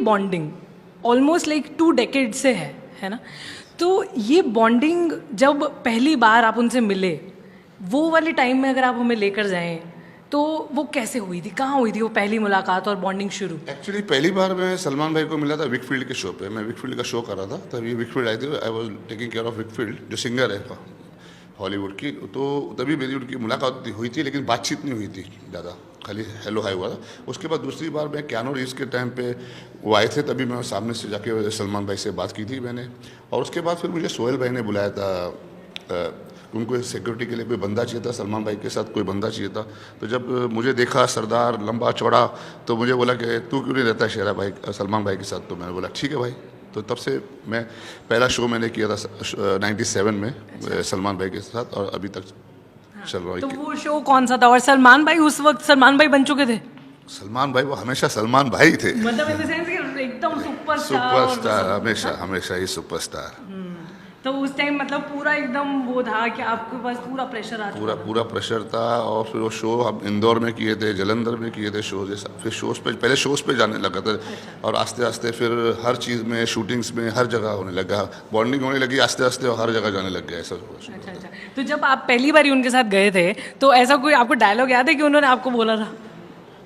Bonding almost like 2 decade से है ना, तो ये बॉन्डिंग जब पहली बार आप उनसे मिले, वो वाले टाइम में अगर आप हमें लेकर जाएं तो वो कैसे हुई थी, कहाँ हुई थी वो पहली मुलाकात और बॉन्डिंग शुरू? एक्चुअली पहली बार मैं सलमान भाई को मिला था विकफील्ड के शो पे। मैं विकफील्ड का शो कर रहा था, तभी विकफील्ड आई थी। I was taking care of Weikfield, जो सिंगर है हॉलीवुड की। तो तभी मेरी उनकी मुलाकात हुई थी, लेकिन बातचीत नहीं हुई थी ज़्यादा, खाली हेलो हाई हुआ था। उसके बाद दूसरी बार मैं क्यानो रीव्स के टाइम पे वो आए थे, तभी मैं सामने से जाके सलमान भाई से बात की थी मैंने। और उसके बाद फिर मुझे सोहेल भाई ने बुलाया था, उनको सिक्योरिटी के लिए कोई बंदा चाहिए था, सलमान भाई के साथ कोई बंदा चाहिए था। तो जब मुझे देखा सरदार लंबा चौड़ा, तो मुझे बोला कि तू क्यों नहीं रहता शेरा भाई सलमान भाई के साथ? तो मैंने बोला ठीक है भाई। तो तब से मैं पहला शो मैंने किया था 97 में सलमान भाई के साथ, और अभी तक चल रहा है। तो वो शो कौन सा था, और सलमान भाई उस वक्त सलमान भाई बन चुके थे? सलमान भाई वो हमेशा सलमान भाई थे, मतलब इन द सेंस कि एकदम सुपरस्टार, हमेशा हमेशा ही सुपरस्टार। तो उस टाइम मतलब पूरा एकदम वो था कि आपके पास पूरा प्रेशर आ चुका पूरा प्रेशर था। और फिर वो शो हम इंदौर में किए थे, जलंधर में किए थे शो जैसा। फिर शोज पे, पहले शोज पे जाने लगा था। और आस्ते आस्ते फिर हर चीज़ में, शूटिंग्स में, हर जगह होने लगा, बॉन्डिंग होने लगी आस्ते आस्ते, और हर जगह जाने लग गया ऐसा। अच्छा। तो जब आप पहली बार उनके साथ गए थे, तो ऐसा कोई आपको डायलॉग याद है कि उन्होंने आपको बोला था?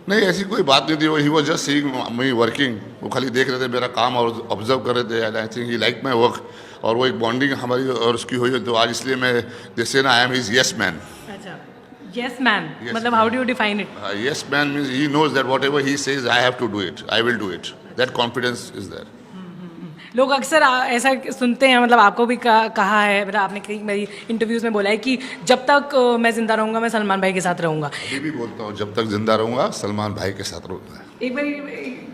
नहीं, ऐसी कोई बात नहीं थी। He was just seeing me working. वो खाली देख रहे थे मेरा काम और ऑब्जर्व कर रहे थे, and I think he like my work. और वो एक बॉन्डिंग हमारी और उसकी हुई। तो आज इसलिए मैं जैसे ना, I am his yes man. अच्छा, यस मैन मतलब how do you define it? Yes man means he knows that whatever he says I have to do it, I will do it. That confidence is there. लोग अक्सर ऐसा सुनते हैं, मतलब आपको भी कहा है, मतलब आपने कई मेरी इंटरव्यूज में बोला है कि जब तक मैं जिंदा रहूंगा मैं सलमान भाई के साथ रहूंगा। अभी भी बोलता हूँ, जब तक जिंदा रहूंगा सलमान भाई के साथ रहूंगा। एक बार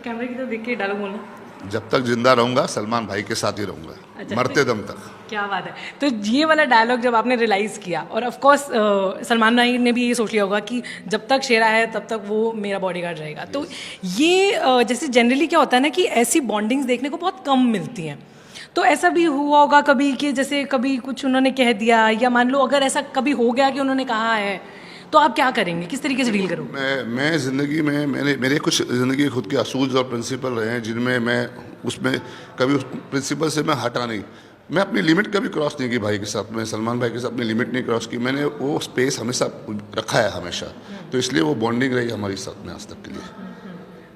कैमरे की तरफ देख के डायलॉग बोलना। जब तक जिंदा रहूंगा सलमान भाई के साथ ही रहूंगा। अच्छा, मरते दम तक। क्या बात है। तो ये वाला डायलॉग जब आपने रियलाइज़ किया, और ऑफ कोर्स सलमान भाई ने भी ये सोच लिया होगा कि जब तक शेरा है तब तक वो मेरा बॉडीगार्ड रहेगा। तो ये जैसे जनरली क्या होता है ना कि ऐसी बॉन्डिंग्स देखने को बहुत कम मिलती हैं। तो ऐसा भी हुआ होगा कभी कि जैसे कभी कुछ उन्होंने कह दिया, या मान लो अगर ऐसा कभी हो गया कि उन्होंने कहा है, तो आप क्या करेंगे, किस तरीके से डील करोगे? मैं ज़िंदगी में मेरे कुछ ज़िंदगी खुद के असूल और प्रिंसिपल रहे हैं, जिनमें मैं उसमें कभी उस प्रिंसिपल से मैं हटा नहीं। मैं अपनी लिमिट कभी क्रॉस नहीं की भाई के साथ। मैं सलमान भाई के साथ अपनी लिमिट नहीं क्रॉस की। मैंने वो स्पेस हमेशा रखा है हमेशा। तो इसलिए वो बॉन्डिंग रही हमारी साथ में आज तक के लिए।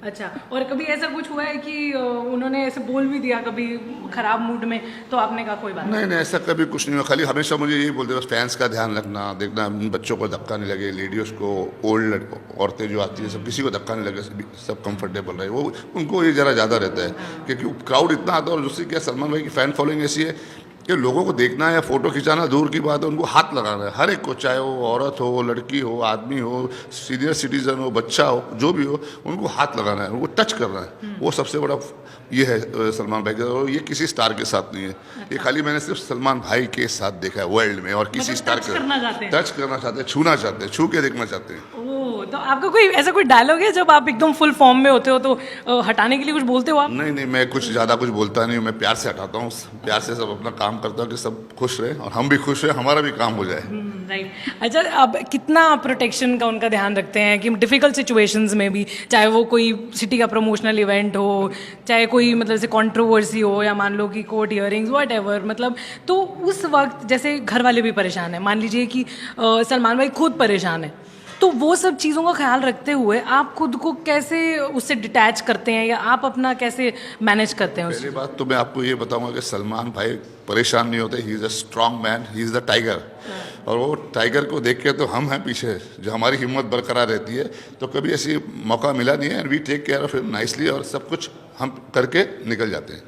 अच्छा, और कभी ऐसा कुछ हुआ है कि उन्होंने ऐसे बोल भी दिया कभी खराब मूड में, तो आपने कहा कोई बात नहीं, ऐसा कभी कुछ नहीं हुआ। खाली हमेशा मुझे यही बोलते बस फैंस का ध्यान रखना, देखना बच्चों को धक्का नहीं लगे, लेडीज़ को, ओल्ड औरतें जो आती हैं सब, किसी को धक्का नहीं लगे, सब कंफर्टेबल रहे। वो उनको ये ज़रा ज़्यादा रहता है क्योंकि क्राउड इतना आता है। और दूसरी क्या, सलमान भाई की फ़ैन फॉलोइंग ऐसी है कि लोगों को देखना है या फ़ोटो खिंचाना दूर की बात है, उनको हाथ लगाना है हर एक को, चाहे वो औरत हो, लड़की हो, आदमी हो, सीनियर सिटीज़न हो, बच्चा हो, जो भी हो, उनको हाथ लगाना है, उनको टच करना है। वो सबसे बड़ा ये है सलमान भाई का। और ये किसी स्टार के साथ नहीं है। ये खाली मैंने सिर्फ सलमान भाई के साथ देखा है वर्ल्ड में। और किसी स्टार के टच करना चाहते हैं, छूना चाहते हैं, छू के देखना चाहते हैं। तो आपका कोई ऐसा कोई डायलॉग है जब आप एकदम फुल फॉर्म में होते हो तो हटाने के लिए कुछ बोलते हो आप? नहीं, मैं कुछ ज़्यादा कुछ बोलता नहीं हूँ। मैं प्यार से हटाता हूँ, प्यार से सब अपना काम करता हूँ कि सब खुश रहे और हम भी खुश रहे, हमारा भी काम हो जाए। राइट। अच्छा, अब कितना प्रोटेक्शन का उनका ध्यान रखते हैं कि डिफ़िकल्ट सिचुएशंस में भी, चाहे वो कोई सिटी का प्रमोशनल इवेंट हो, चाहे कोई मतलब जैसे कंट्रोवर्सी हो, या मान लो कि कोर्ट हियरिंग्स वट एवर, मतलब तो उस वक्त जैसे घर वाले भी परेशान हैं, मान लीजिए कि सलमान भाई खुद परेशान है, तो वो सब चीज़ों का ख्याल रखते हुए आप खुद को कैसे उससे डिटैच करते हैं, या आप अपना कैसे मैनेज करते हैं? पहली बात तो मैं आपको ये बताऊंगा कि सलमान भाई परेशान नहीं होते। He is a strong man, he is the tiger. और वो टाइगर को देख के तो हम हैं पीछे, जो हमारी हिम्मत बरकरार रहती है। तो कभी ऐसी मौका मिला नहीं है, and we take care of him nicely, और सब कुछ हम करके निकल जाते हैं।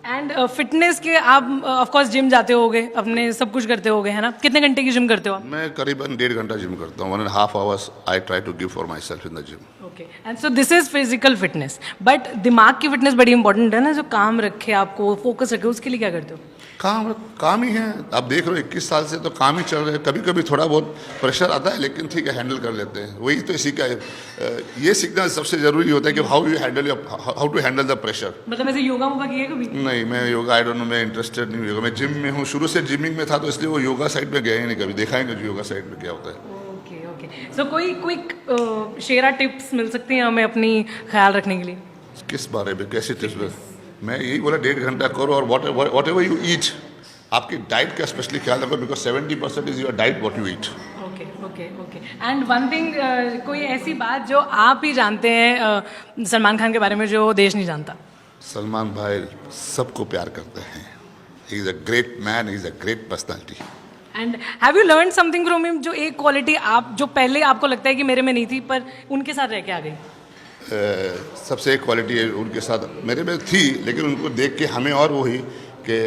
एंड फिटनेस के आप ऑफ कोर्स जिम जाते होगे, अपने सब कुछ करते होगे, है ना? कितने घंटे की जिम करते हो आप? मैं करीबन 1.5 घंटा जिम करता हूँ। 1.5 hours I try to give for myself in the gym. Okay, and so this is physical fitness, but दिमाग की फिटनेस बड़ी इंपॉर्टेंट है ना, जो काम रखे आपको, फोकस रखे, उसके लिए क्या करते हो? काम ही है। आप देख रहे हो 21 साल से तो काम ही चल रहे हैं। कभी कभी थोड़ा बहुत प्रेशर आता है, लेकिन ठीक है, हैंडल कर लेते हैं। वही तो इसी का ये सीखना सबसे जरूरी होता है कि how to handle the pressure. मतलब ऐसे योगा वोगा किया कभी? नहीं, मैं योगा आई डोंट नो, मैं इंटरेस्टेड नहीं हूँ योगा। मैं जिम में हूँ, शुरू से जिमिंग में था, तो इसलिए वो योगा साइड में गया ही नहीं। कभी देखा ही नहीं योगा साइड में क्या होता है। ओके, सो कोई क्विक शेरा टिप्स मिल सकती हैं हमें अपनी ख्याल रखने के लिए? किस बारे में, कैसे टिप्स में? मैं यही बोला 1.5 घंटा करो और वॉट एवर यू ईट, आपकी डाइट का स्पेशली ख्याल रखो, because 70% is your diet what you eat. Okay okay okay. And one thing, कोई ऐसी बात जो आप ही जानते हैं सलमान खान के बारे में जो देश नहीं जानता? सलमान भाई सबको प्यार करते हैं, he is a great man, he is a great personality. And have you learn something from him, जो एक क्वालिटी आप जो पहले आपको लगता है कि मेरे में नहीं थी पर उनके साथ रह के आ गई? सबसे एक क्वालिटी उनके साथ मेरे में थी, लेकिन उनको देख के हमें और वो ही कि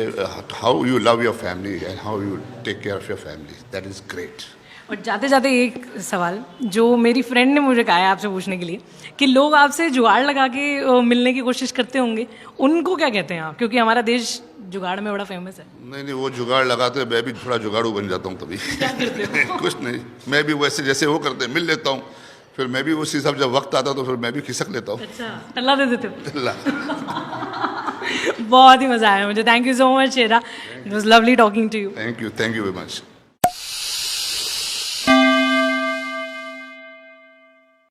how you love your family and how you take care of your family, that is great. और जाते जाते एक सवाल जो मेरी फ्रेंड ने मुझे कहा है आपसे पूछने के लिए, कि लोग आपसे जुगाड़ लगा के मिलने की कोशिश करते होंगे, उनको क्या कहते हैं आप? क्योंकि हमारा देश जुगाड़ में बड़ा फेमस है। नहीं, वो जुगाड़ लगाते, मैं भी थोड़ा जुगाड़ू बन जाता हूँ तभी। कुछ नहीं, मैं भी वैसे जैसे वो करते मिल लेता हूँ, फिर मैं भी उसी सब जब वक्त आता तो फिर मैं भी खिसक लेता हूँ। अच्छा, टल्ला दे देते हो? अल्लाह। बहुत ही मज़ा आया मुझे। Thank you so much Shera, it was lovely talking to you. Thank you very much.